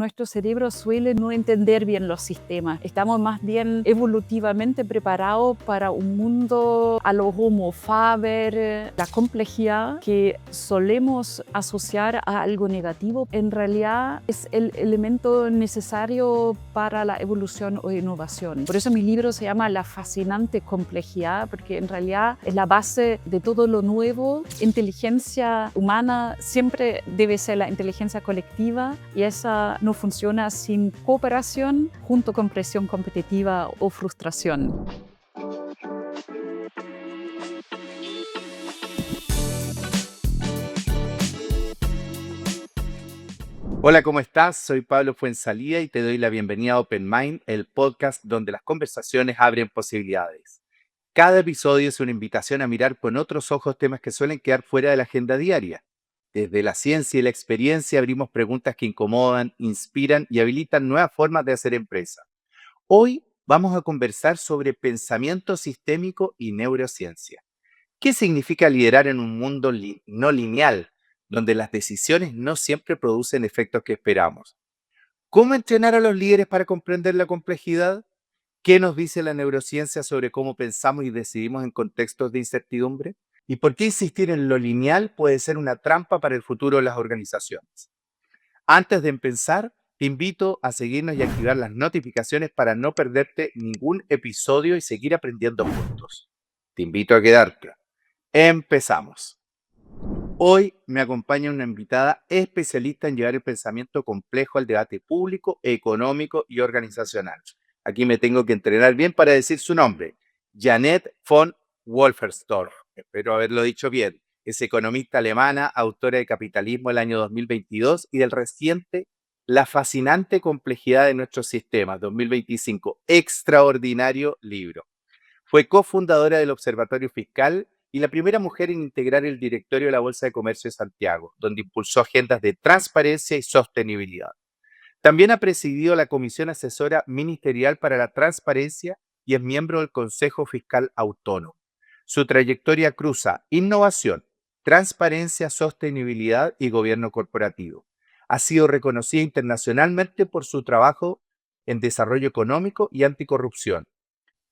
nuestro cerebro suele no entender bien los sistemas. Estamos más bien evolutivamente preparados para un mundo a lo Homo faber. La complejidad que solemos asociar a algo negativo en realidad es el elemento necesario para la evolución o innovación. Por eso mi libro se llama La fascinante complejidad, porque en realidad es la base de todo lo nuevo. Inteligencia humana siempre debe ser la inteligencia colectiva y esa no funciona sin cooperación junto con presión competitiva o frustración. Hola, ¿cómo estás? Soy Pablo Fuenzalía y te doy la bienvenida a Open Mind, el podcast donde las conversaciones abren posibilidades. Cada episodio es una invitación a mirar con otros ojos temas que suelen quedar fuera de la agenda diaria. Desde la ciencia y la experiencia abrimos preguntas que incomodan, inspiran y habilitan nuevas formas de hacer empresa. Hoy vamos a conversar sobre pensamiento sistémico y neurociencia. ¿Qué significa liderar en un mundo no lineal, donde las decisiones no siempre producen efectos que esperamos? ¿Cómo entrenar a los líderes para comprender la complejidad? ¿Qué nos dice la neurociencia sobre cómo pensamos y decidimos en contextos de incertidumbre? ¿Y por qué insistir en lo lineal puede ser una trampa para el futuro de las organizaciones? Antes de empezar, te invito a seguirnos y activar las notificaciones para no perderte ningún episodio y seguir aprendiendo juntos. Te invito a quedarte. Empezamos. Hoy me acompaña una invitada especialista en llevar el pensamiento complejo al debate público, económico y organizacional. Aquí me tengo que entrenar bien para decir su nombre. Janet von Wolferstorff. Espero haberlo dicho bien. Es economista alemana, autora de Capitalismo el año 2022 y del reciente La fascinante complejidad de nuestros sistemas 2025. Extraordinario libro. Fue cofundadora del Observatorio Fiscal y la primera mujer en integrar el directorio de la Bolsa de Comercio de Santiago, donde impulsó agendas de transparencia y sostenibilidad. También ha presidido la Comisión Asesora Ministerial para la Transparencia y es miembro del Consejo Fiscal Autónomo. Su trayectoria cruza innovación, transparencia, sostenibilidad y gobierno corporativo. Ha sido reconocida internacionalmente por su trabajo en desarrollo económico y anticorrupción.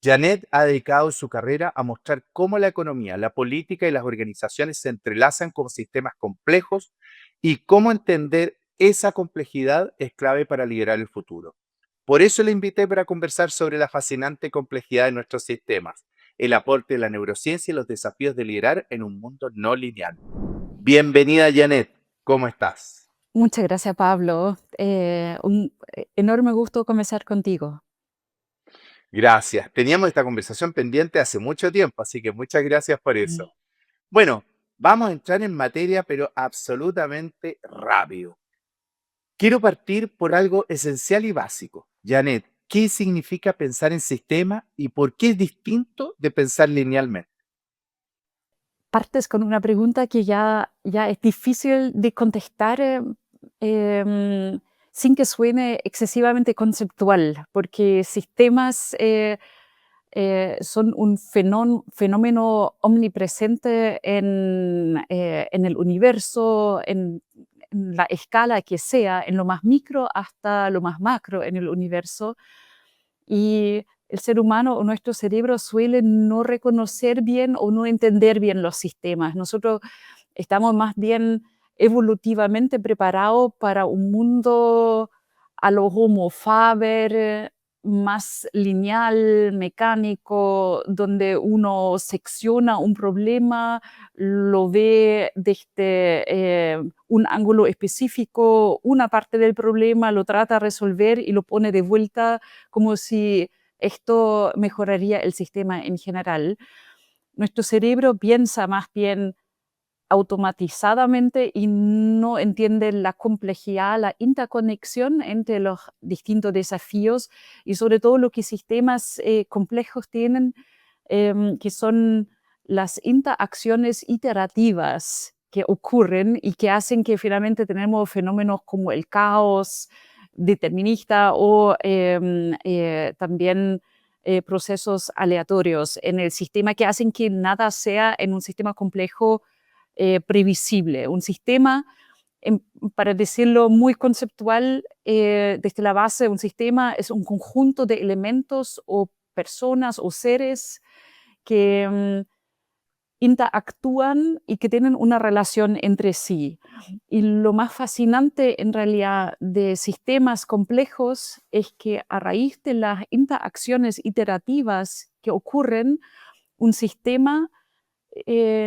Janet ha dedicado su carrera a mostrar cómo la economía, la política y las organizaciones se entrelazan con sistemas complejos y cómo entender esa complejidad es clave para liderar el futuro. Por eso le invité para conversar sobre la fascinante complejidad de nuestros sistemas, el aporte de la neurociencia y los desafíos de liderar en un mundo no lineal. Bienvenida, Janet. ¿Cómo estás? Muchas gracias, Pablo. Un enorme gusto conversar contigo. Gracias. Teníamos esta conversación pendiente hace mucho tiempo, así que muchas gracias por eso. Bueno, vamos a entrar en materia, pero absolutamente rápido. Quiero partir por algo esencial y básico. Janet, ¿qué significa pensar en sistema y por qué es distinto de pensar linealmente? Partes con una pregunta que ya es difícil de contestar sin que suene excesivamente conceptual, porque sistemas son un fenómeno omnipresente en el universo, en la escala que sea, en lo más micro hasta lo más macro en el universo. Y el ser humano o nuestro cerebro suele no reconocer bien o no entender bien los sistemas. Nosotros estamos más bien evolutivamente preparados para un mundo a lo Homo faber, más lineal, mecánico, donde uno secciona un problema, lo ve desde un ángulo específico, una parte del problema, lo trata de resolver y lo pone de vuelta como si esto mejoraría el sistema en general. Nuestro cerebro piensa más bien automatizadamente y no entiende la complejidad, la interconexión entre los distintos desafíos y sobre todo lo que sistemas complejos tienen, que son las interacciones iterativas que ocurren y que hacen que finalmente tenemos fenómenos como el caos determinista o también procesos aleatorios en el sistema que hacen que nada sea en un sistema complejo previsible. Un sistema em, para decirlo muy conceptual, desde la base, un sistema es un conjunto de elementos o personas o seres que interactúan y que tienen una relación entre sí. Y lo más fascinante en realidad de sistemas complejos es que a raíz de las interacciones iterativas que ocurren, un sistema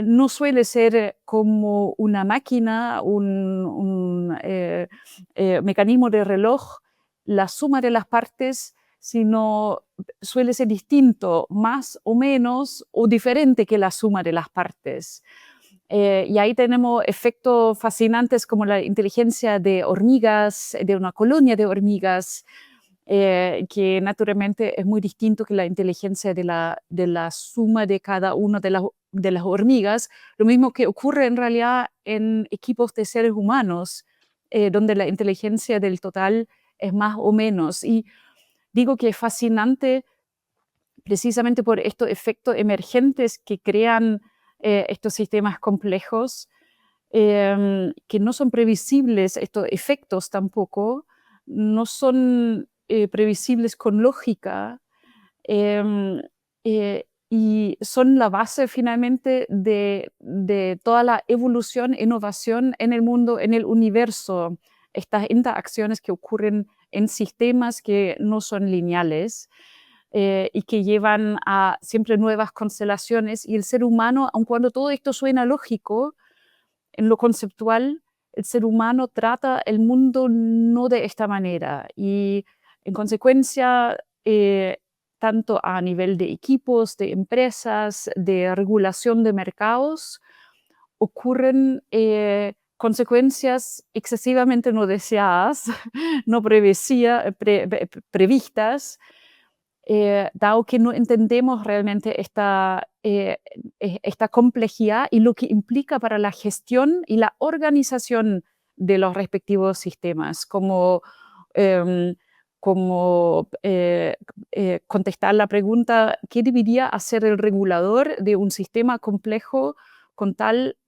no suele ser como una máquina, un mecanismo de reloj, la suma de las partes, sino suele ser distinto, más o menos, o diferente que la suma de las partes. Y ahí tenemos efectos fascinantes como la inteligencia de hormigas, de una colonia de hormigas, que naturalmente es muy distinto que la inteligencia de la suma de cada una de las hormigas, lo mismo que ocurre en realidad en equipos de seres humanos, donde la inteligencia del total es más o menos. Y digo que es fascinante precisamente por estos efectos emergentes que crean estos sistemas complejos, que no son previsibles, estos efectos tampoco, no son previsibles con lógica, em, y son la base finalmente de toda la evolución, innovación en el mundo, en el universo, estas interacciones que ocurren en sistemas que no son lineales. Y que llevan a siempre nuevas constelaciones y el ser humano, aun cuando todo esto suena lógico, en lo conceptual, el ser humano trata el mundo no de esta manera y en consecuencia, tanto a nivel de equipos, de empresas, de regulación de mercados, ocurren consecuencias excesivamente no deseadas, no previstas, dado que no entendemos realmente esta complejidad y lo que implica para la gestión y la organización de los respectivos sistemas, em, como contestar la pregunta, ¿qué debería hacer el regulador de un sistema complejo con tal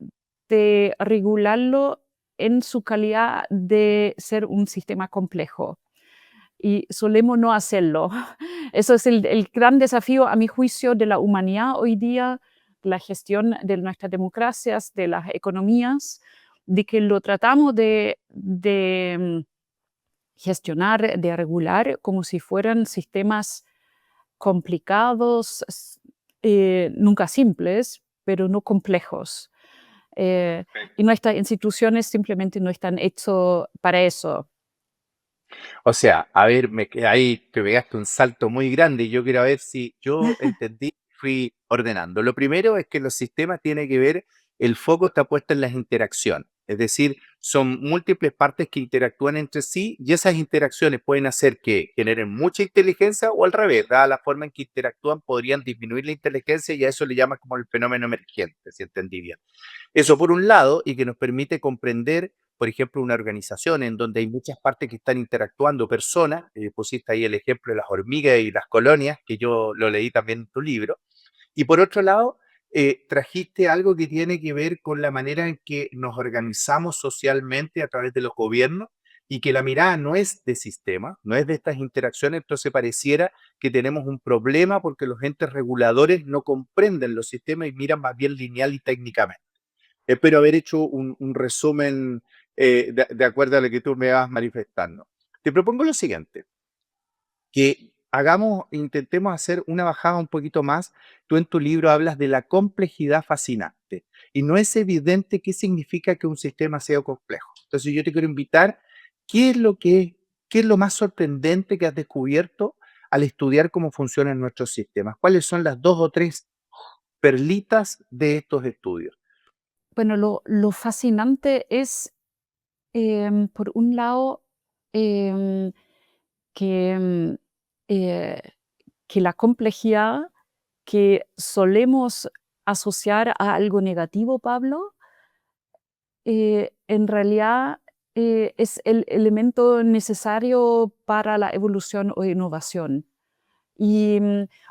de regularlo en su calidad de ser un sistema complejo? Y solemos no hacerlo. Eso es el gran desafío, a mi juicio, de la humanidad hoy día, la gestión de nuestras democracias, de las economías, de que lo tratamos de gestionar, de regular como si fueran sistemas complicados, nunca simples, pero no complejos. Y nuestras instituciones simplemente no están hechas para eso. O sea, a ver, ahí te pegaste un salto muy grande y yo quiero ver si yo entendí, fui ordenando. Lo primero es que los sistemas tienen que ver, el foco está puesto en las interacciones, es decir, son múltiples partes que interactúan entre sí y esas interacciones pueden hacer que generen mucha inteligencia o al revés, dada la forma en que interactúan, podrían disminuir la inteligencia y a eso le llaman como el fenómeno emergente, si entendí bien. Eso por un lado, y que nos permite comprender, por ejemplo, una organización en donde hay muchas partes que están interactuando, personas, pusiste ahí el ejemplo de las hormigas y las colonias, que yo lo leí también en tu libro, y por otro lado, trajiste algo que tiene que ver con la manera en que nos organizamos socialmente a través de los gobiernos y que la mirada no es de sistema, no es de estas interacciones, entonces pareciera que tenemos un problema porque los entes reguladores no comprenden los sistemas y miran más bien lineal y técnicamente. Espero haber hecho un resumen de acuerdo a lo que tú me vas manifestando. Te propongo lo siguiente, que intentemos hacer una bajada un poquito más. Tú en tu libro hablas de la complejidad fascinante y no es evidente qué significa que un sistema sea complejo. Entonces yo te quiero invitar, ¿qué es qué es lo más sorprendente que has descubierto al estudiar cómo funcionan nuestros sistemas? ¿Cuáles son las dos o tres perlitas de estos estudios? Bueno, lo fascinante es, por un lado, em, que, eh, que la complejidad que solemos asociar a algo negativo, Pablo, en realidad es el elemento necesario para la evolución o innovación. Y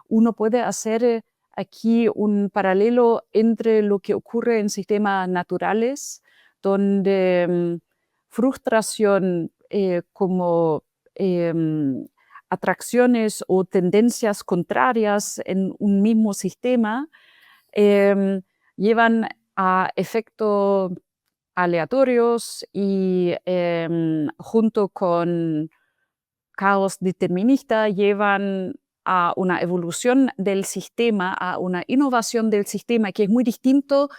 uno puede hacer aquí un paralelo entre lo que ocurre en sistemas naturales, donde frustración como em, atracciones o tendencias contrarias en un mismo sistema em, llevan a efectos aleatorios y junto con caos determinista llevan a una evolución del sistema, a una innovación del sistema que es muy distinto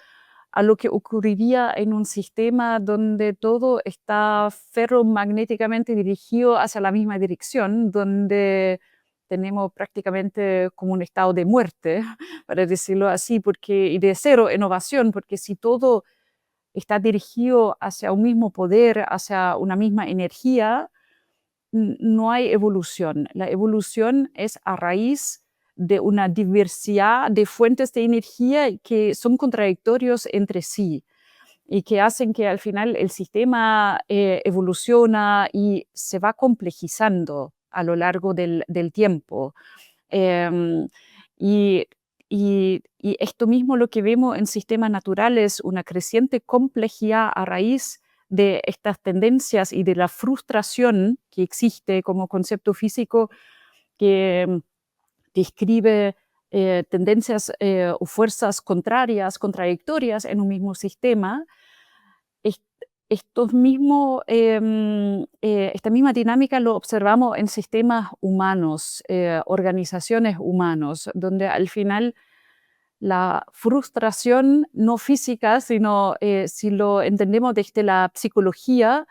a lo que ocurriría en un sistema donde todo está ferromagnéticamente dirigido hacia la misma dirección, donde tenemos prácticamente como un estado de muerte, para decirlo así, porque, y de cero innovación, porque si todo está dirigido hacia un mismo poder, hacia una misma energía, no hay evolución. La evolución es a raíz de una diversidad de fuentes de energía que son contradictorios entre sí y que hacen que al final el sistema evoluciona y se va complejizando a lo largo del tiempo. Em, y, y esto mismo lo que vemos en sistemas naturales, una creciente complejidad a raíz de estas tendencias y de la frustración que existe como concepto físico que describe tendencias o fuerzas contrarias, contradictorias en un mismo sistema. Est- Estos mismos, esta misma dinámica lo observamos en sistemas humanos, organizaciones humanos, donde al final la frustración no física, sino si lo entendemos desde la psicología,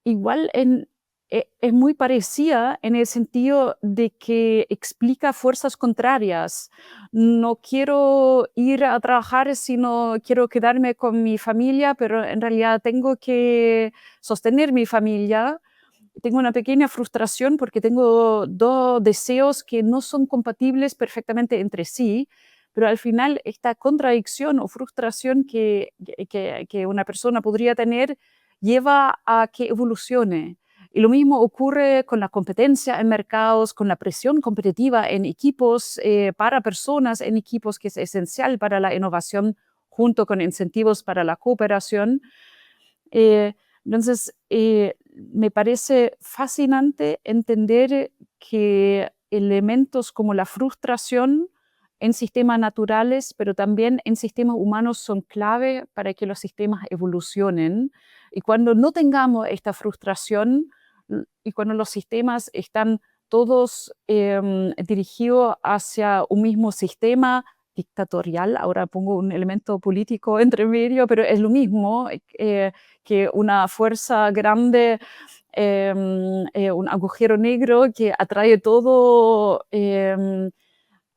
igual es muy parecida en el sentido de que explica fuerzas contrarias. No quiero ir a trabajar, sino quiero quedarme con mi familia, pero en realidad tengo que sostener mi familia. Tengo una pequeña frustración porque tengo dos deseos que no son compatibles perfectamente entre sí, pero al final esta contradicción o frustración que una persona podría tener lleva a que evolucione. Y lo mismo ocurre con la competencia en mercados, con la presión competitiva en equipos, para personas en equipos, que es esencial para la innovación, junto con incentivos para la cooperación. Eh, entonces, me parece fascinante entender que elementos como la frustración en sistemas naturales, pero también en sistemas humanos, son clave para que los sistemas evolucionen. Y cuando no tengamos esta frustración y cuando los sistemas están todos dirigidos hacia un mismo sistema dictatorial, ahora pongo un elemento político entre medio, pero es lo mismo, que una fuerza grande, un agujero negro que atrae todo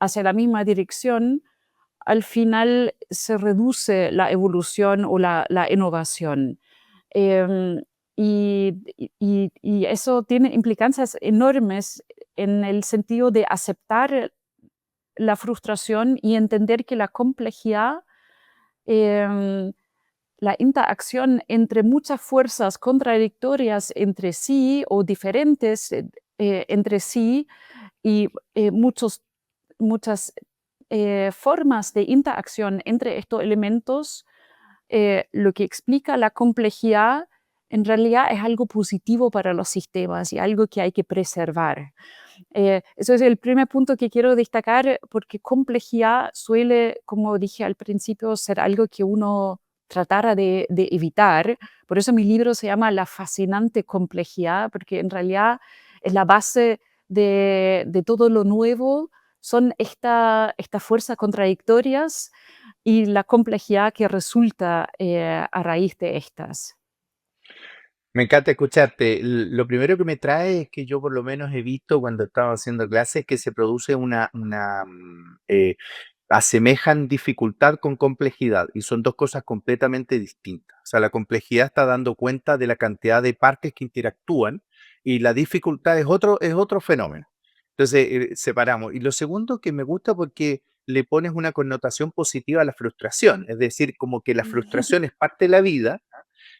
hacia la misma dirección, al final se reduce la evolución o la innovación. Em, y eso tiene implicancias enormes en el sentido de aceptar la frustración y entender que la complejidad, em, la interacción entre muchas fuerzas contradictorias entre sí o diferentes entre sí y muchas formas de interacción entre estos elementos, lo que explica la complejidad en realidad es algo positivo para los sistemas y algo que hay que preservar. Eso es el primer punto que quiero destacar, porque complejidad suele, como dije al principio, ser algo que uno tratara de evitar. Por eso mi libro se llama La fascinante complejidad, porque en realidad es la base de todo lo nuevo, son estas fuerzas contradictorias y la complejidad que resulta a raíz de estas. Me encanta escucharte. Lo primero que me trae es que yo por lo menos he visto cuando estaba haciendo clases que se produce asemejan dificultad con complejidad y son dos cosas completamente distintas. O sea, la complejidad está dando cuenta de la cantidad de partes que interactúan y la dificultad es otro fenómeno. Entonces, separamos. Y lo segundo que me gusta porque le pones una connotación positiva a la frustración, es decir, como que la frustración es parte de la vida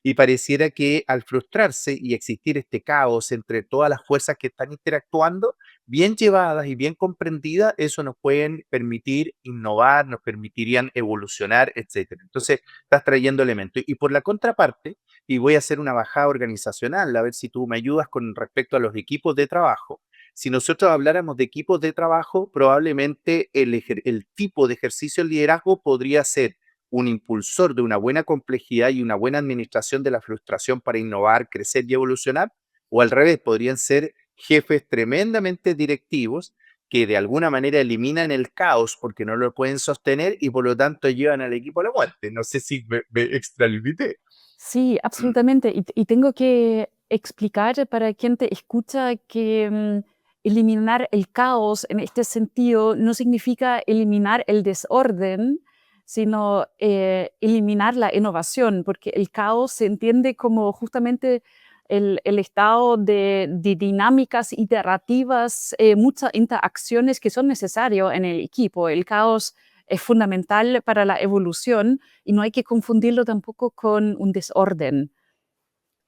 y pareciera que al frustrarse y existir este caos entre todas las fuerzas que están interactuando, bien llevadas y bien comprendidas, eso nos pueden permitir innovar, nos permitirían evolucionar, etcétera. Entonces, estás trayendo elementos. Y por la contraparte, y voy a hacer una bajada organizacional, a ver si tú me ayudas con respecto a los equipos de trabajo. Si nosotros habláramos de equipos de trabajo, probablemente el tipo de ejercicio de liderazgo podría ser un impulsor de una buena complejidad y una buena administración de la frustración para innovar, crecer y evolucionar, o al revés, podrían ser jefes tremendamente directivos que de alguna manera eliminan el caos porque no lo pueden sostener y por lo tanto llevan al equipo a la muerte. No sé si me extralimité. Sí, absolutamente. Y tengo que explicar para quien te escucha que eliminar el caos en este sentido no significa eliminar el desorden, sino eliminar la innovación, porque el caos se entiende como justamente el estado de dinámicas iterativas, muchas interacciones que son necesarias en el equipo. El caos es fundamental para la evolución y no hay que confundirlo tampoco con un desorden.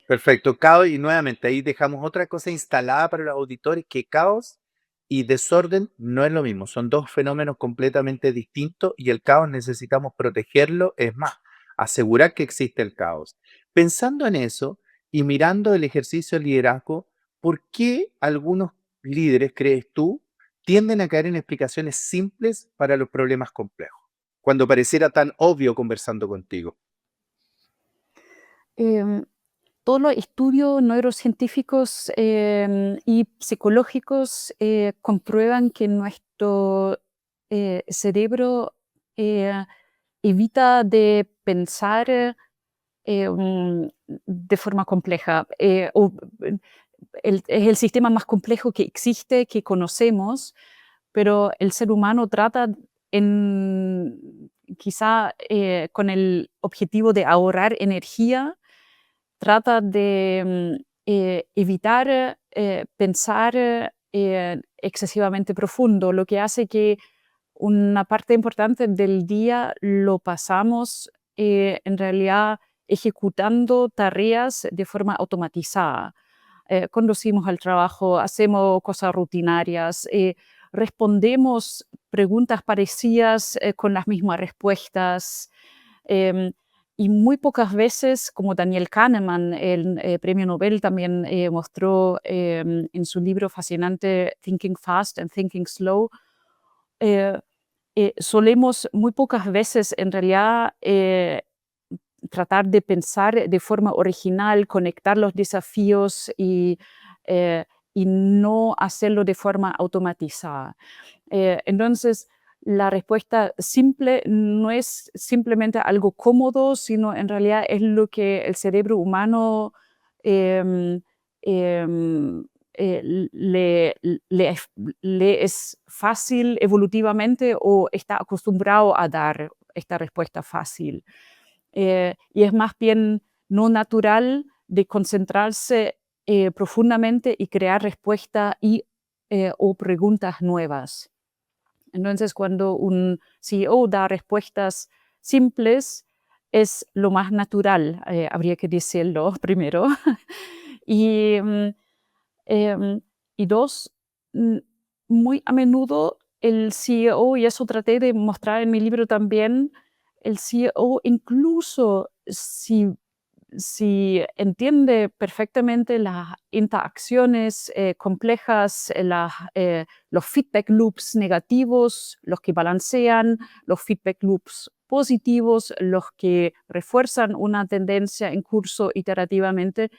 Perfecto, caos, y nuevamente ahí dejamos otra cosa instalada para los auditores, que caos y desorden no es lo mismo, son dos fenómenos completamente distintos y el caos necesitamos protegerlo, es más, asegurar que existe el caos. Pensando en eso y mirando el ejercicio de liderazgo, ¿por qué algunos líderes, crees tú, tienden a caer en explicaciones simples para los problemas complejos, cuando pareciera tan obvio conversando contigo? Em, Todos los estudios neurocientíficos y psicológicos comprueban que nuestro cerebro eh, evita de pensar de forma compleja. Es el sistema más complejo que existe, que conocemos, pero el ser humano trata quizá con el objetivo de ahorrar energía, trata de evitar pensar excesivamente profundo, lo que hace que una parte importante del día lo pasamos en realidad ejecutando tareas de forma automatizada. Conducimos al trabajo, hacemos cosas rutinarias, respondemos preguntas parecidas con las mismas respuestas. em, y muy pocas veces, como Daniel Kahneman, el premio Nobel, también mostró en su libro fascinante Thinking Fast and Thinking Slow, eh, solemos muy pocas veces en realidad tratar de pensar de forma original, conectar los desafíos eh, y no hacerlo de forma automatizada. Entonces, la respuesta simple no es simplemente algo cómodo, sino en realidad es lo que el cerebro humano em, em, le, le es fácil evolutivamente o está acostumbrado a dar esta respuesta fácil. Y es más bien no natural de concentrarse profundamente y crear respuestas o preguntas nuevas. Entonces, cuando un CEO da respuestas simples, es lo más natural, habría que decirlo primero. Y, em, y dos, mm, muy a menudo el CEO, y eso traté de mostrar en mi libro también, el CEO, incluso si entiende perfectamente las interacciones complejas, los feedback loops negativos, los que balancean, los feedback loops positivos, los que refuerzan una tendencia en curso iterativamente.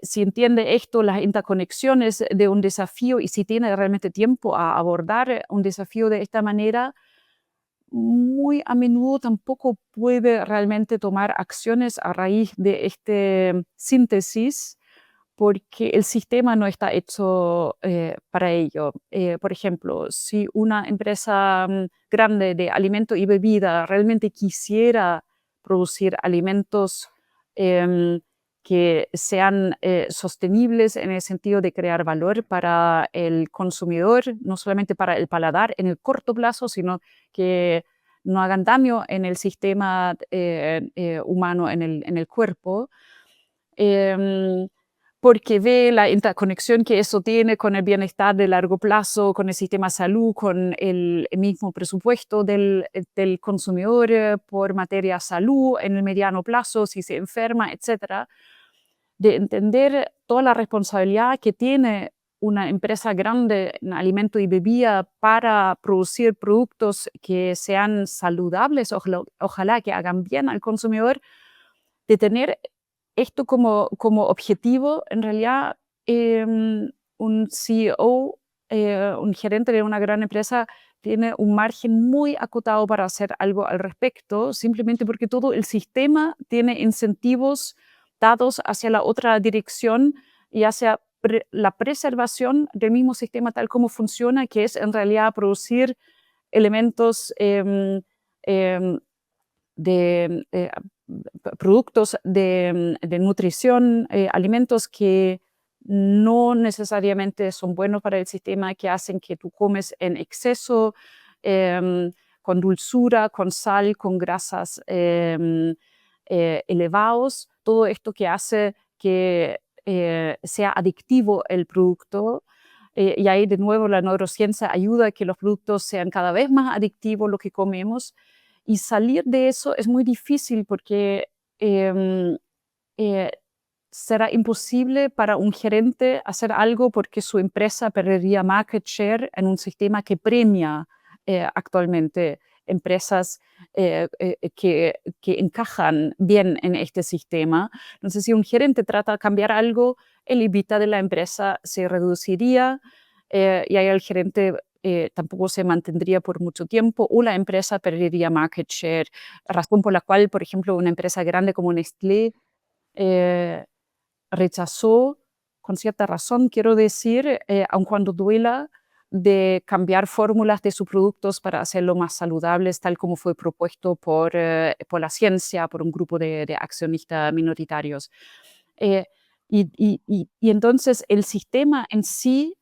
Si entiende esto, las interconexiones de un desafío y si tiene realmente tiempo a abordar un desafío de esta manera, muy a menudo tampoco puede realmente tomar acciones a raíz de este síntesis, porque el sistema no está hecho para ello. Por ejemplo, si una empresa grande de alimento y bebida realmente quisiera producir alimentos em, que sean sostenibles en el sentido de crear valor para el consumidor, no solamente para el paladar en el corto plazo, sino que no hagan daño en el sistema humano, en el cuerpo, em, porque ve la interconexión que eso tiene con el bienestar de largo plazo, con el sistema de salud, con el mismo presupuesto del consumidor por materia salud en el mediano plazo, si se enferma, etcétera, de entender toda la responsabilidad que tiene una empresa grande en alimento y bebida para producir productos que sean saludables, ojalá que hagan bien al consumidor, de tener esto como objetivo, en realidad, un CEO, un gerente de una gran empresa, tiene un margen muy acotado para hacer algo al respecto, simplemente porque todo el sistema tiene incentivos dados hacia la otra dirección y hacia la preservación del mismo sistema tal como funciona, que es en realidad producir elementos em, de productos de nutrición, alimentos que no necesariamente son buenos para el sistema, que hacen que tú comes en exceso, con dulzura, con sal, con grasas elevados, todo esto que hace que sea adictivo el producto. Y ahí de nuevo la neurociencia ayuda a que los productos sean cada vez más adictivos, lo que comemos, y salir de eso es muy difícil porque em, eh, será imposible para un gerente hacer algo porque su empresa perdería market share en un sistema que premia actualmente empresas que encajan bien en este sistema. Entonces, si un gerente trata de cambiar algo, el EBITDA de la empresa se reduciría y ahí el gerente tampoco se mantendría por mucho tiempo o la empresa perdería market share, razón por la cual, por ejemplo, una empresa grande como Nestlé eh, rechazó, con cierta razón, quiero decir, aun cuando duela, de cambiar fórmulas de sus productos para hacerlo más saludables, tal como fue propuesto por la ciencia, por un grupo de accionistas minoritarios. Eh, y entonces el sistema en sí,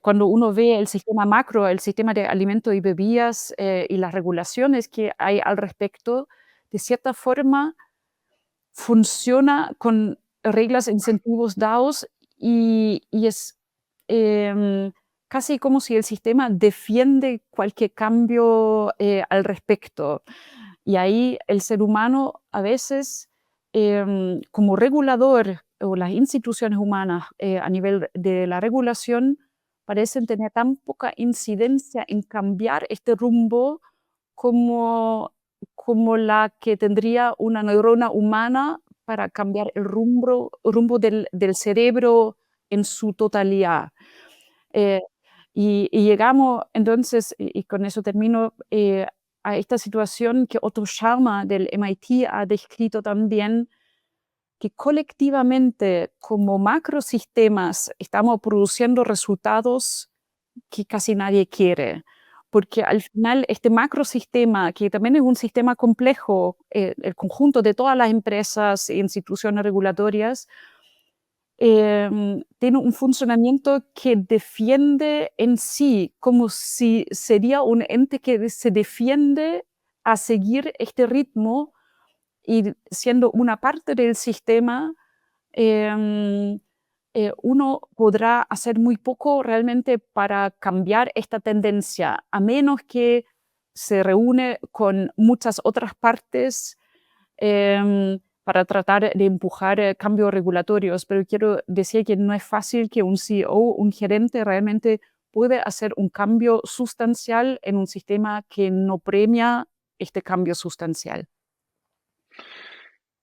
cuando uno ve el sistema macro, el sistema de alimentos y bebidas y las regulaciones que hay al respecto, de cierta forma funciona con reglas e incentivos dados y es casi como si el sistema defiende cualquier cambio al respecto. Y ahí el ser humano a veces, como regulador, o las instituciones humanas a nivel de la regulación, parecen tener tan poca incidencia en cambiar este rumbo como, como la que tendría una neurona humana para cambiar el rumbo del cerebro en su totalidad. Eh, y llegamos entonces, y con eso termino, a esta situación que Otto Scharmer del MIT ha descrito también, que colectivamente como macrosistemas estamos produciendo resultados que casi nadie quiere, porque al final este macrosistema, que también es un sistema complejo, el conjunto de todas las empresas e instituciones regulatorias, tiene un funcionamiento que defiende en sí, como si sería un ente que se defiende a seguir este ritmo y siendo una parte del sistema, em, uno podrá hacer muy poco realmente para cambiar esta tendencia, a menos que se reúne con muchas otras partes para tratar de empujar cambios regulatorios. Pero quiero decir que no es fácil que un CEO, un gerente realmente puede hacer un cambio sustancial en un sistema que no premia este cambio sustancial.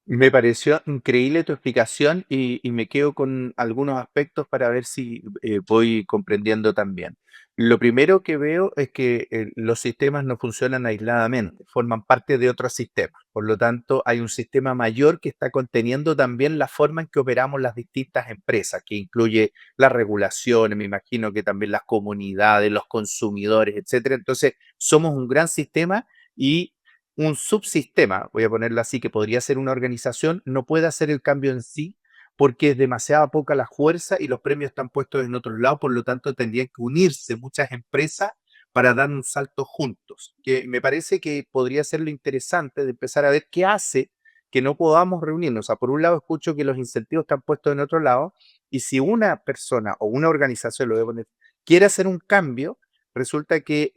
Me pareció increíble tu explicación y me quedo con algunos aspectos para ver si voy comprendiendo también. Lo primero que veo es que los sistemas no funcionan aisladamente, forman parte de otros sistemas. Por lo tanto, hay un sistema mayor que está conteniendo también la forma en que operamos las distintas empresas, que incluye las regulaciones, me imagino que también las comunidades, los consumidores, etcétera. Entonces, somos un gran sistema y un subsistema, voy a ponerlo así, que podría ser una organización, no puede hacer el cambio en sí porque es demasiada poca la fuerza y los premios están puestos en otros lados, por lo tanto tendrían que unirse muchas empresas para dar un salto juntos, que me parece que podría ser lo interesante de empezar a ver qué hace que no podamos reunirnos. O sea, por un lado escucho que los incentivos están puestos en otro lado, Y si una persona o una organización, lo voy a poner, quiere hacer un cambio, resulta que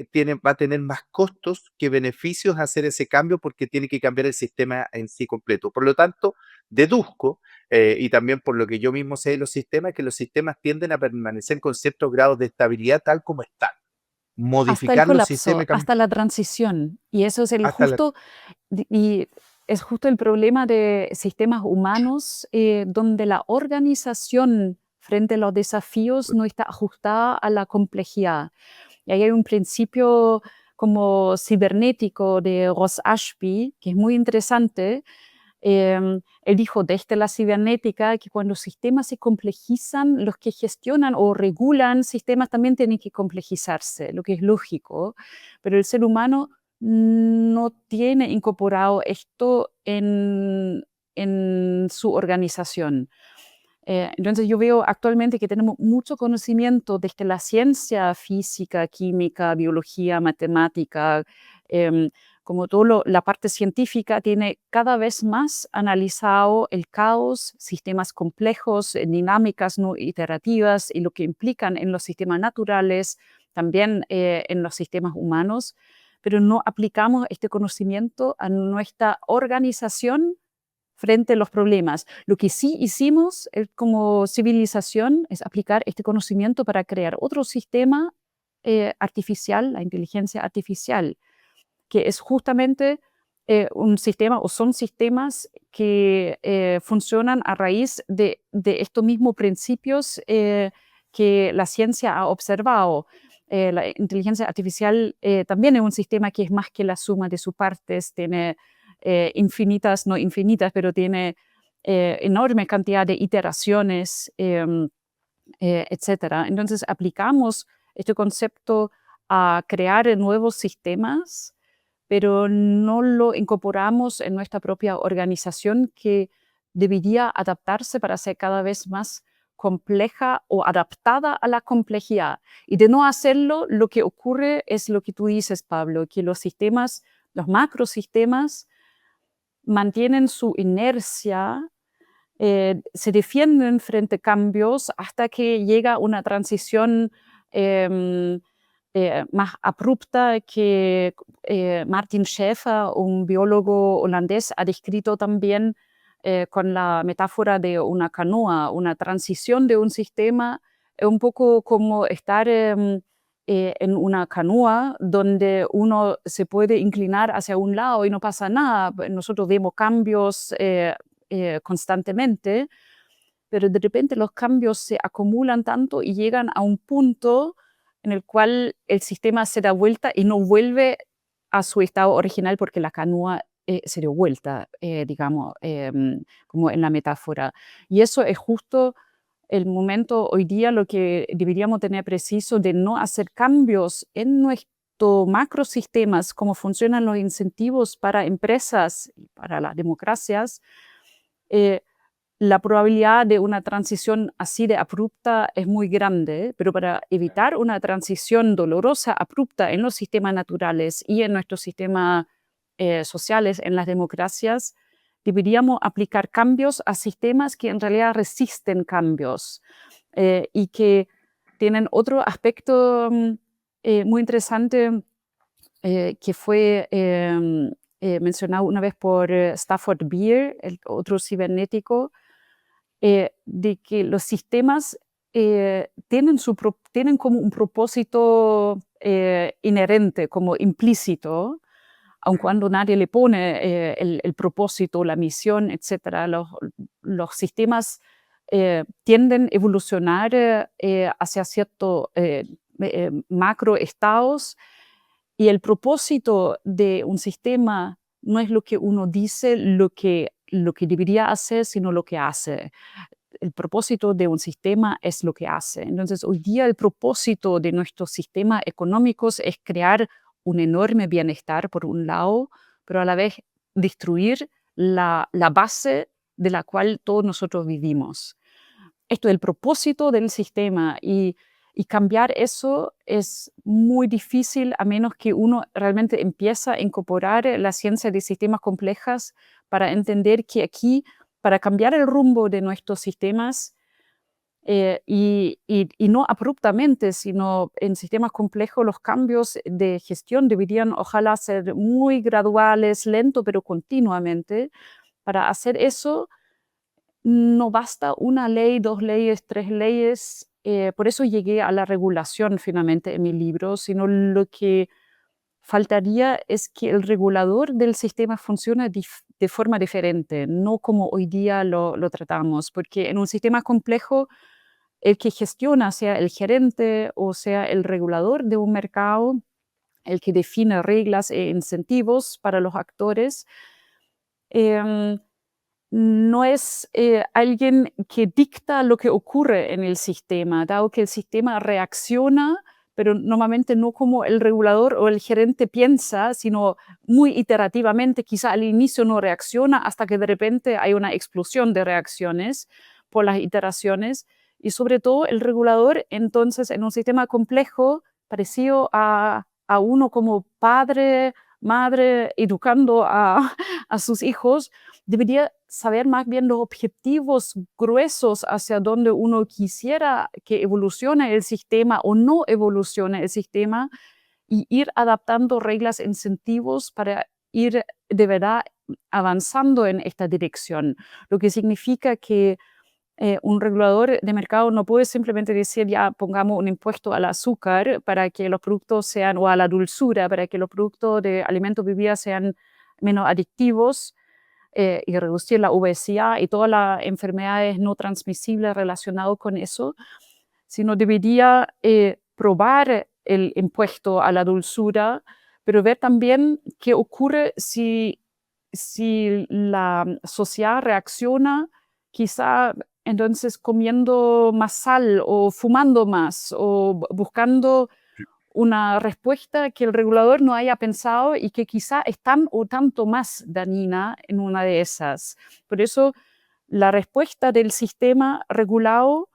va a tener más costos que beneficios hacer ese cambio porque tiene que cambiar el sistema en sí completo. Por lo tanto, deduzco, y también por lo que yo mismo sé de los sistemas, que los sistemas tienden a permanecer con ciertos grados de estabilidad tal como están. Hasta el Modificar los sistemas colapso, y cambiar hasta la transición. Y eso es el hasta la... justo, y es justo el problema de sistemas humanos, donde la organización frente a los desafíos no está ajustada a la complejidad. Y ahí hay un principio como cibernético de Ross Ashby, que es muy interesante. Él dijo desde la cibernética que cuando sistemas se complejizan, los que gestionan o regulan sistemas también tienen que complejizarse, lo que es lógico, pero el ser humano no tiene incorporado esto en su organización. Entonces yo veo actualmente que tenemos mucho conocimiento desde la ciencia física, química, biología, matemática, em, como todo la parte científica tiene cada vez más analizado el caos, sistemas complejos, dinámicas no iterativas y lo que implican en los sistemas naturales, también en los sistemas humanos, pero no aplicamos este conocimiento a nuestra organización frente a los problemas. Lo que sí hicimos como civilización es aplicar este conocimiento para crear otro sistema artificial, la inteligencia artificial, que es justamente un sistema o son sistemas que funcionan a raíz de estos mismos principios que la ciencia ha observado. La inteligencia artificial también es un sistema que es más que la suma de sus partes, tiene infinitas, no infinitas, pero tiene enorme cantidad de iteraciones, etcétera. Entonces aplicamos este concepto a crear nuevos sistemas, pero no lo incorporamos en nuestra propia organización que debería adaptarse para ser cada vez más compleja o adaptada a la complejidad. Y de no hacerlo, lo que ocurre es lo que tú dices, Pablo, que los sistemas, los macrosistemas, mantienen su inercia, se defienden frente a cambios hasta que llega una transición em, más abrupta que Martin Schäfer, un biólogo holandés, ha descrito también con la metáfora de una canoa, una transición de un sistema, un poco como estar en una canoa donde uno se puede inclinar hacia un lado y no pasa nada. Nosotros vemos cambios constantemente, pero de repente los cambios se acumulan tanto y llegan a un punto en el cual el sistema se da vuelta y no vuelve a su estado original porque la canoa se dio vuelta, digamos, como en la metáfora. Y eso es justo el momento hoy día, lo que deberíamos tener preciso de no hacer cambios en nuestros macrosistemas, cómo funcionan los incentivos para empresas y para las democracias. eh, la probabilidad de una transición así de abrupta es muy grande, pero para evitar una transición dolorosa, abrupta en los sistemas naturales y en nuestros sistemas sociales, en las democracias, deberíamos aplicar cambios a sistemas que en realidad resisten cambios y que tienen otro aspecto muy interesante que fue mencionado una vez por Stafford Beer, el otro cibernético, de que los sistemas tienen como un propósito inherente, como implícito, aun cuando nadie le pone el propósito, la misión, etcétera. Los sistemas tienden a evolucionar hacia ciertos macroestados y el propósito de un sistema no es lo que uno dice, lo que debería hacer, sino lo que hace. El propósito de un sistema es lo que hace. Entonces, hoy día el propósito de nuestros sistemas económicos es crear un enorme bienestar, por un lado, pero a la vez destruir la base de la cual todos nosotros vivimos. Esto es el propósito del sistema y cambiar eso es muy difícil a menos que uno realmente empiece a incorporar la ciencia de sistemas complejos para entender que aquí, para cambiar el rumbo de nuestros sistemas, y no abruptamente, sino en sistemas complejos los cambios de gestión deberían ojalá ser muy graduales, lento, pero continuamente. Para hacer eso no basta una ley, 2 leyes, 3 leyes, por eso llegué a la regulación finalmente en mi libro, sino lo que faltaría es que el regulador del sistema funcione de forma diferente, no como hoy día lo tratamos, porque en un sistema complejo el que gestiona, sea el gerente o sea el regulador de un mercado, el que define reglas e incentivos para los actores, em, no es alguien que dicta lo que ocurre en el sistema, dado que el sistema reacciona, pero normalmente no como el regulador o el gerente piensa, sino muy iterativamente. Quizá al inicio no reacciona hasta que de repente hay una explosión de reacciones por las iteraciones. Y sobre todo el regulador, entonces, en un sistema complejo, parecido a uno como padre, madre, educando a sus hijos, debería saber más bien los objetivos gruesos hacia donde uno quisiera que evolucione el sistema o no evolucione el sistema y ir adaptando reglas, incentivos para ir de verdad avanzando en esta dirección. Lo que significa que un regulador de mercado no puede simplemente decir, ya pongamos un impuesto al azúcar para que los productos sean, o a la dulzura, para que los productos de alimentos bebidas sean menos adictivos, y reducir la obesidad y todas las enfermedades no transmisibles relacionadas con eso, sino debería probar el impuesto a la dulzura, pero ver también qué ocurre si la sociedad reacciona quizá entonces comiendo más sal o fumando más o buscando una respuesta que el regulador no haya pensado y que quizá es tan o tanto más dañina en una de esas. Por eso la respuesta del sistema regulado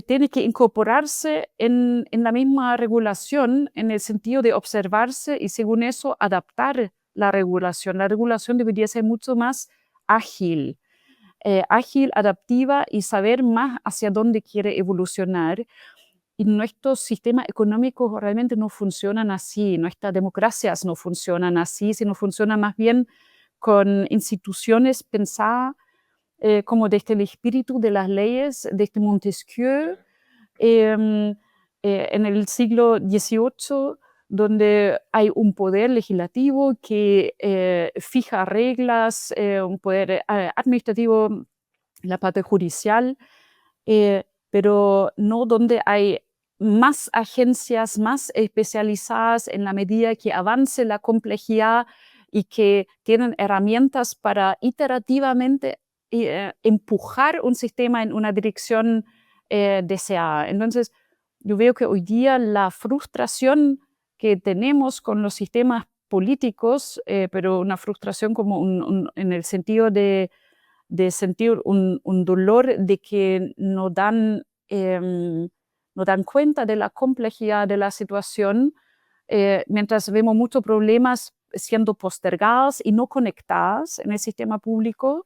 tiene que incorporarse en la misma regulación en el sentido de observarse y según eso adaptar la regulación. La regulación debería ser mucho más ágil, ágil, adaptiva y saber más hacia dónde quiere evolucionar. Y nuestros sistemas económicos realmente no funcionan así, nuestras democracias no funcionan así, sino funcionan más bien con instituciones pensadas como desde el espíritu de las leyes, desde Montesquieu, em, en el siglo XVIII, donde hay un poder legislativo que fija reglas, un poder administrativo, la parte judicial, pero no donde hay más agencias, más especializadas en la medida que avance la complejidad y que tienen herramientas para iterativamente empujar un sistema en una dirección deseada. Entonces, yo veo que hoy día la frustración que tenemos con los sistemas políticos, pero una frustración como en el sentido de sentir un dolor de que no dan cuenta de la complejidad de la situación, mientras vemos muchos problemas siendo postergados y no conectados en el sistema público.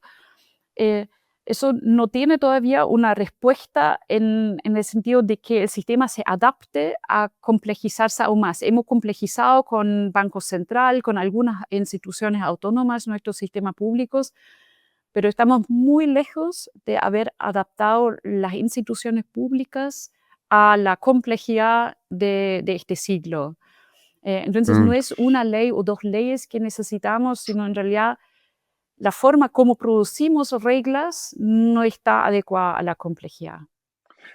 eh, Eso no tiene todavía una respuesta en el sentido de que el sistema se adapte a complejizarse aún más. Hemos complejizado con Banco Central, con algunas instituciones autónomas, nuestros sistemas públicos, pero estamos muy lejos de haber adaptado las instituciones públicas a la complejidad de este siglo. Entonces, no Mm. es una ley o 2 leyes que necesitamos, sino en realidad la forma como producimos reglas no está adecuada a la complejidad.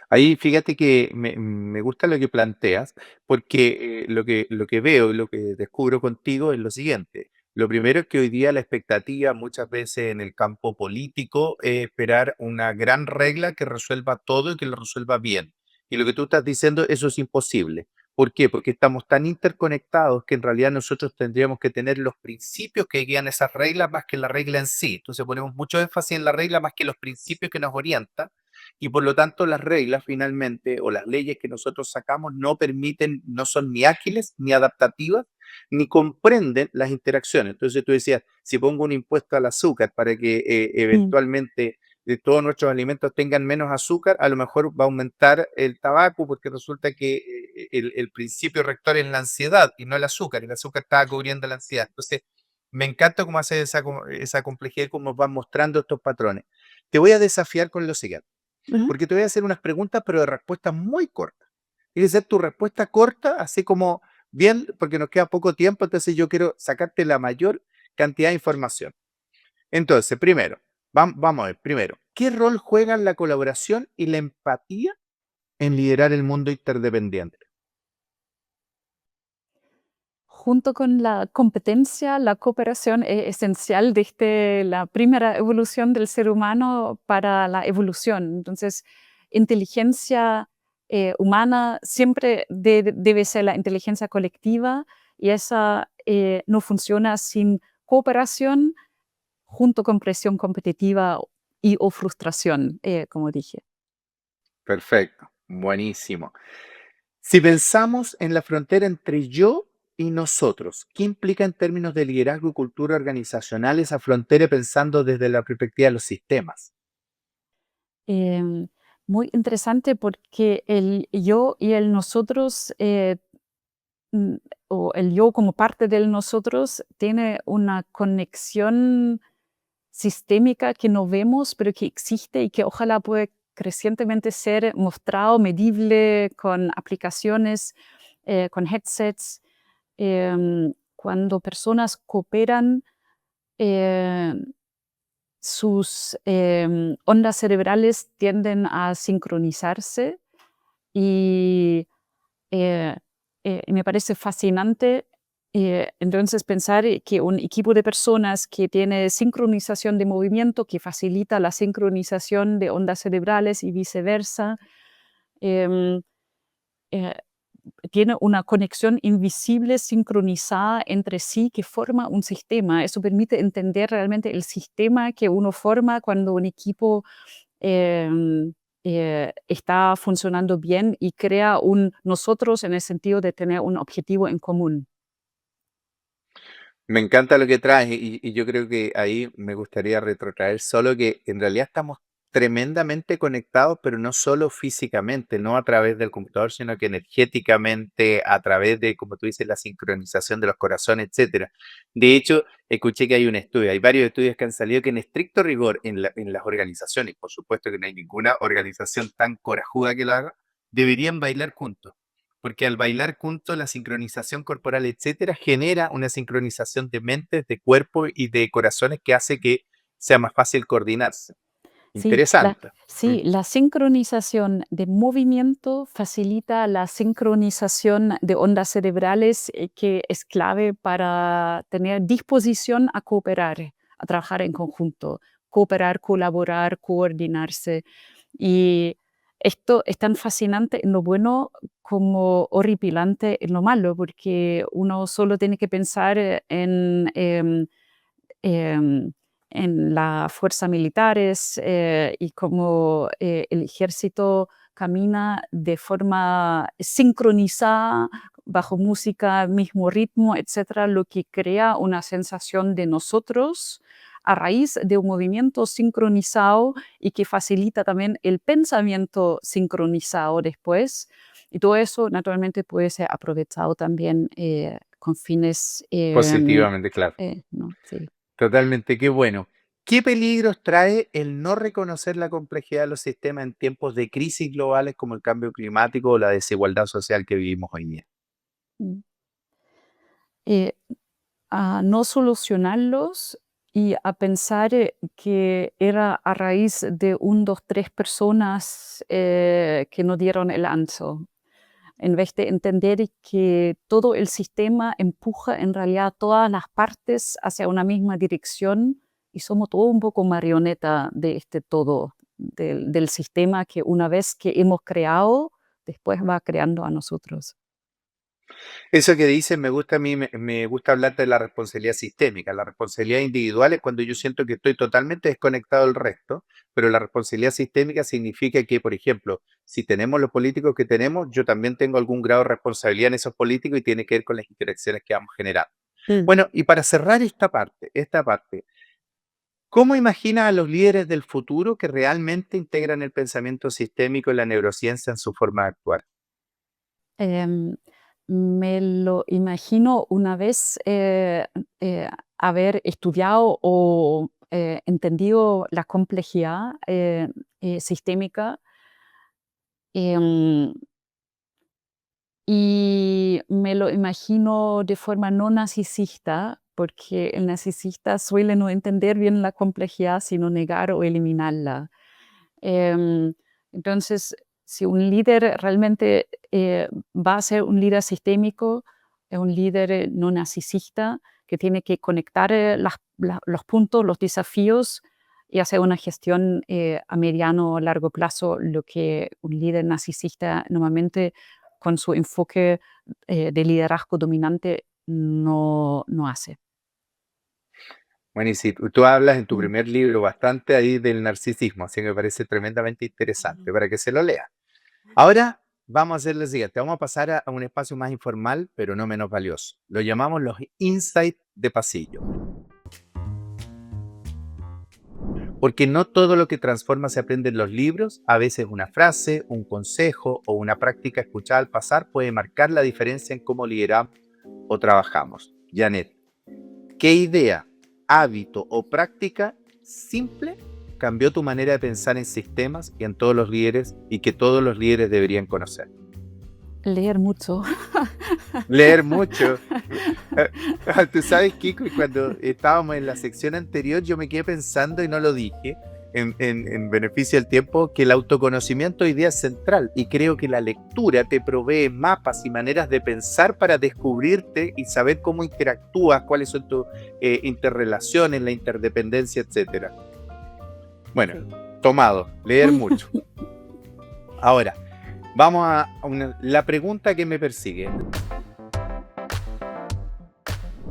Ahí fíjate que me gusta lo que planteas, porque lo que veo y lo que descubro contigo es lo siguiente. Lo primero es que hoy día la expectativa muchas veces en el campo político es esperar una gran regla que resuelva todo y que lo resuelva bien. Y lo que tú estás diciendo, eso es imposible. ¿Por qué? Porque estamos tan interconectados que en realidad nosotros tendríamos que tener los principios que guían esas reglas más que la regla en sí. Entonces ponemos mucho énfasis en la regla más que los principios que nos orientan y por lo tanto las reglas finalmente o las leyes que nosotros sacamos no permiten, no son ni ágiles, ni adaptativas, ni comprenden las interacciones. Entonces tú decías, si pongo un impuesto al azúcar para que Mm. eventualmente todos nuestros alimentos tengan menos azúcar, a lo mejor va a aumentar el tabaco porque resulta que el principio rector es la ansiedad y no el azúcar está cubriendo la ansiedad. Entonces, me encanta cómo hace esa complejidad y cómo van mostrando estos patrones. Te voy a desafiar con lo siguiente, Ujú. porque te voy a hacer unas preguntas, pero de respuestas muy cortas. Tiene que ser tu respuesta corta, así como bien, porque nos queda poco tiempo, entonces yo quiero sacarte la mayor cantidad de información. Entonces, primero, vamos a ver, primero, ¿qué rol juegan la colaboración y la empatía en liderar el mundo interdependiente? Junto con la competencia, la cooperación es esencial desde la primera evolución del ser humano para la evolución. Entonces, inteligencia humana siempre debe ser la inteligencia colectiva y esa no funciona sin cooperación junto con presión competitiva y o frustración, como dije. Perfecto, buenísimo. Si pensamos en la frontera entre yo y nosotros, ¿qué implica en términos de liderazgo y cultura organizacional esa frontera pensando desde la perspectiva de los sistemas? Em, Muy interesante porque el yo y el nosotros, mm, o el yo como parte del nosotros, tiene una conexión sistémica que no vemos, pero que existe y que ojalá puede crecientemente ser mostrado, medible con aplicaciones, con headsets. Cuando personas cooperan, eh, sus ondas cerebrales tienden a sincronizarse y eh, me parece fascinante entonces pensar que un equipo de personas que tiene sincronización de movimiento, que facilita la sincronización de ondas cerebrales y viceversa, em, eh, tiene una conexión invisible, sincronizada entre sí, que forma un sistema. Eso permite entender realmente el sistema que uno forma cuando un equipo em, está funcionando bien y crea un nosotros en el sentido de tener un objetivo en común. Me encanta lo que traes y yo creo que ahí me gustaría retrotraer solo que en realidad estamos tremendamente conectados, pero no solo físicamente, no a través del computador, sino que energéticamente, a través de, como tú dices, la sincronización de los corazones, etcétera. De hecho, escuché que hay un estudio, hay varios estudios que han salido que en estricto rigor en las organizaciones, por supuesto que no hay ninguna organización tan corajuda que lo haga, deberían bailar juntos porque al bailar juntos, la sincronización corporal, etcétera, genera una sincronización de mentes, de cuerpo y de corazones que hace que sea más fácil coordinarse. Sí, Interesante. Mm. sí, la sincronización de movimiento facilita la sincronización de ondas cerebrales, que es clave para tener disposición a cooperar, a trabajar en conjunto, cooperar, colaborar, coordinarse. Y esto es tan fascinante en lo bueno como horripilante en lo malo, porque uno solo tiene que pensar em, en la fuerza militares y cómo el ejército camina de forma sincronizada, bajo música, mismo ritmo, etcétera, lo que crea una sensación de nosotros a raíz de un movimiento sincronizado y que facilita también el pensamiento sincronizado después. Y todo eso naturalmente puede ser aprovechado también con fines Positivamente, claro. no, sí. Totalmente, qué bueno. ¿Qué peligros trae el no reconocer la complejidad de los sistemas en tiempos de crisis globales como el cambio climático o la desigualdad social que vivimos hoy día? Mm. Eh, a no solucionarlos y a pensar que era a raíz de un, 2, 3 personas que no dieron el ancho, en vez de entender que todo el sistema empuja en realidad todas las partes hacia una misma dirección y somos todos un poco marioneta de este todo, del sistema que una vez que hemos creado, después va creando a nosotros. Eso que dices me gusta a mí, me gusta hablar de la responsabilidad sistémica. La responsabilidad individual es cuando yo siento que estoy totalmente desconectado del resto, pero la responsabilidad sistémica significa que, por ejemplo, si tenemos los políticos que tenemos, yo también tengo algún grado de responsabilidad en esos políticos y tiene que ver con las interacciones que vamos generando. Mm. Bueno, y para cerrar esta parte, ¿Cómo imaginas a los líderes del futuro que realmente integran el pensamiento sistémico y la neurociencia en su forma de actuar? Em, Me lo imagino una vez haber estudiado o entendido la complejidad sistémica. em, Y me lo imagino de forma no narcisista, porque el narcisista suele no entender bien la complejidad, sino negar o eliminarla. Em, entonces, si un líder realmente va a ser un líder sistémico, es un líder no narcisista que tiene que conectar los puntos, los desafíos y hacer una gestión a mediano o largo plazo, lo que un líder narcisista normalmente con su enfoque de liderazgo dominante no hace. Bueno, y si tú hablas en tu Mm, primer libro bastante ahí del narcisismo, así que me parece tremendamente interesante ujú. para que se lo lea. Ahora vamos a hacer lo siguiente, vamos a pasar a un espacio más informal, pero no menos valioso. Lo llamamos los insights de pasillo, porque no todo lo que transforma se aprende en los libros, a veces una frase, un consejo o una práctica escuchada al pasar puede marcar la diferencia en cómo lideramos o trabajamos. Janet, ¿qué idea, hábito o práctica simple cambió tu manera de pensar en sistemas y en todos los líderes y que todos los líderes deberían conocer? Leer mucho. Leer mucho. Tú sabes, Kiko, y cuando estábamos en la sección anterior, yo me quedé pensando y no lo dije, en beneficio del tiempo, que el autoconocimiento hoy día es central y creo que la lectura te provee mapas y maneras de pensar para descubrirte y saber cómo interactúas, cuáles son tus interrelaciones, la interdependencia, etcétera. Bueno, Sí. tomado, leer mucho. Ahora, vamos a la pregunta que me persigue.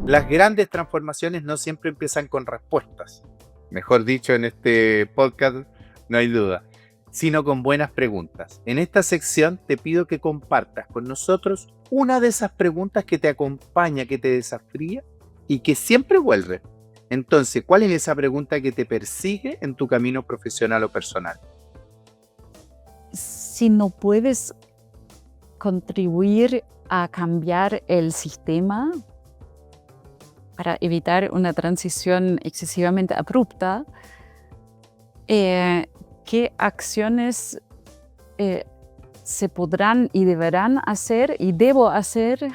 Las grandes transformaciones no siempre empiezan con respuestas. Mejor dicho, en este podcast no hay duda, sino con buenas preguntas. En esta sección te pido que compartas con nosotros una de esas preguntas que te acompaña, que te desafía y que siempre vuelve. Entonces, ¿cuál es esa pregunta que te persigue en tu camino profesional o personal? Si no puedes contribuir a cambiar el sistema para evitar una transición excesivamente abrupta, ¿qué acciones eh, se podrán y deberán hacer y debo hacer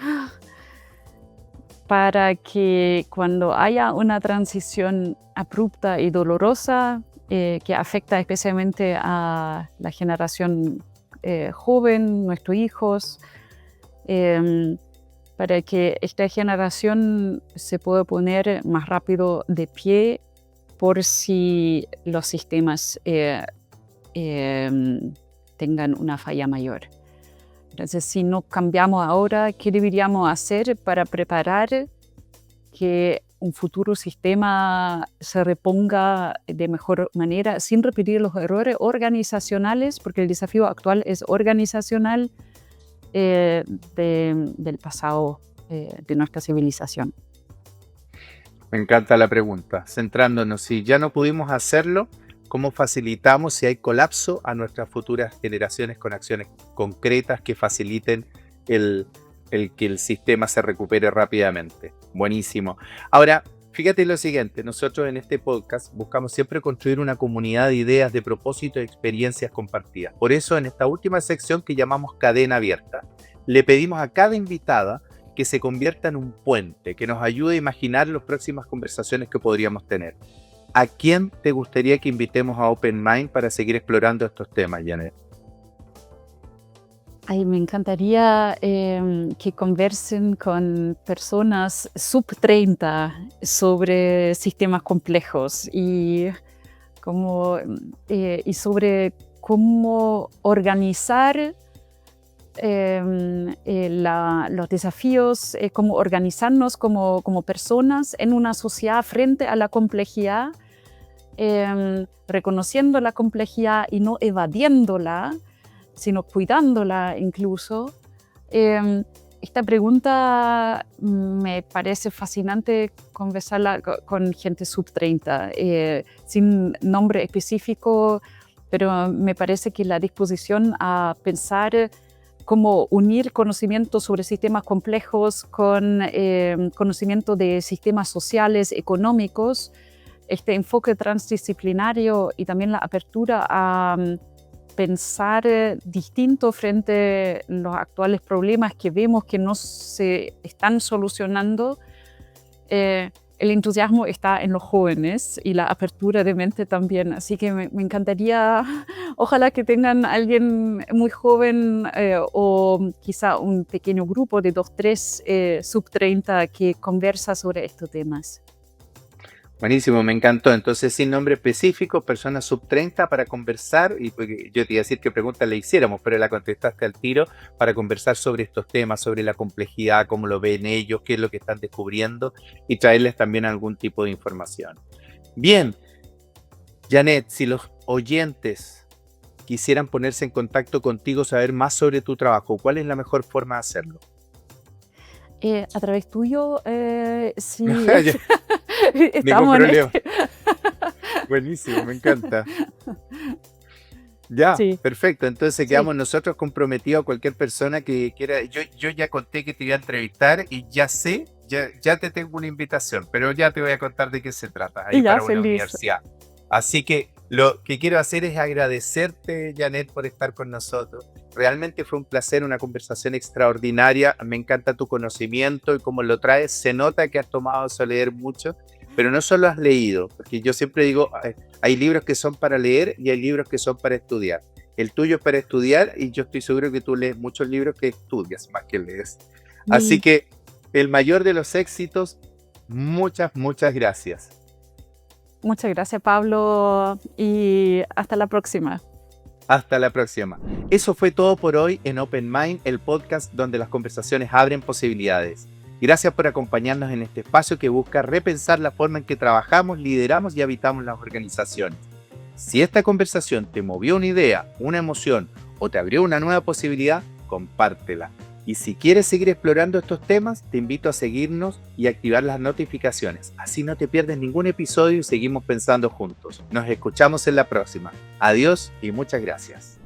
para que cuando haya una transición abrupta y dolorosa que afecta especialmente a la generación joven, nuestros hijos, em, para que esta generación se pueda poner más rápido de pie por si los sistemas tengan una falla mayor? Entonces, si no cambiamos ahora, ¿qué deberíamos hacer para preparar que un futuro sistema se reponga de mejor manera sin repetir los errores organizacionales? Porque el desafío actual es organizacional del pasado de nuestra civilización. Me encanta la pregunta. Centrándonos, si ya no pudimos hacerlo, ¿cómo facilitamos si hay colapso a nuestras futuras generaciones con acciones concretas que faciliten el, el que el sistema se recupere rápidamente? Buenísimo. Ahora, fíjate lo siguiente, nosotros en este podcast buscamos siempre construir una comunidad de ideas, de propósitos y experiencias compartidas. Por eso, en esta última sección que llamamos Cadena Abierta, le pedimos a cada invitada que se convierta en un puente, que nos ayude a imaginar las próximas conversaciones que podríamos tener. ¿A quién te gustaría que invitemos a Open Mind para seguir explorando estos temas, Janet? Ay, me encantaría que conversen con personas sub 30 sobre sistemas complejos y sobre cómo organizar los desafíos, cómo organizarnos como personas en una sociedad frente a la complejidad, reconociendo la complejidad y no evadiéndola, sino cuidándola incluso, Esta pregunta me parece fascinante conversarla con gente sub 30, sin nombre específico, pero me parece que la disposición a pensar cómo unir conocimiento sobre sistemas complejos con conocimiento de sistemas sociales, económicos, este enfoque transdisciplinario y también la apertura a pensar distinto frente a los actuales problemas que vemos que no se están solucionando. El entusiasmo está en los jóvenes y la apertura de mente también. Así que me encantaría, ojalá que tengan alguien muy joven o quizá un pequeño grupo de 2, 3 sub 30 que conversa sobre estos temas. Buenísimo, me encantó. Entonces, sin nombre específico, personas sub 30 para conversar, y porque yo te iba a decir qué pregunta le hiciéramos, pero la contestaste al tiro, para conversar sobre estos temas, sobre la complejidad, cómo lo ven ellos, qué es lo que están descubriendo y traerles también algún tipo de información. Bien, Janet, si los oyentes quisieran ponerse en contacto contigo, saber más sobre tu trabajo, ¿cuál es la mejor forma de hacerlo? A través tuyo, sí, Ningún estamos en problema. Buenísimo, me encanta. Ya, Sí, perfecto. Entonces sí, quedamos nosotros comprometidos a cualquier persona que quiera. Yo ya conté que te iba a entrevistar y ya sé, ya te tengo una invitación, pero ya te voy a contar de qué se trata ahí y ya para una feliz. universidad. Así que lo que quiero hacer es agradecerte, Janet, por estar con nosotros. Realmente fue un placer, una conversación extraordinaria. Me encanta tu conocimiento y cómo lo traes. Se nota que has tomado eso leer mucho, pero no solo has leído, porque yo siempre digo, hay libros que son para leer y hay libros que son para estudiar. El tuyo es para estudiar y yo estoy seguro que tú lees muchos libros que estudias más que lees. Así Y que el mayor de los éxitos, muchas gracias. muchas gracias, Pablo, y hasta la próxima. Hasta la próxima. Eso fue todo por hoy en Open Mind, el podcast donde las conversaciones abren posibilidades. Gracias por acompañarnos en este espacio que busca repensar la forma en que trabajamos, lideramos y habitamos las organizaciones. Si esta conversación te movió una idea, una emoción o te abrió una nueva posibilidad, compártela. Y si quieres seguir explorando estos temas, te invito a seguirnos y activar las notificaciones. Así no te pierdes ningún episodio y seguimos pensando juntos. Nos escuchamos en la próxima. Adiós y muchas gracias.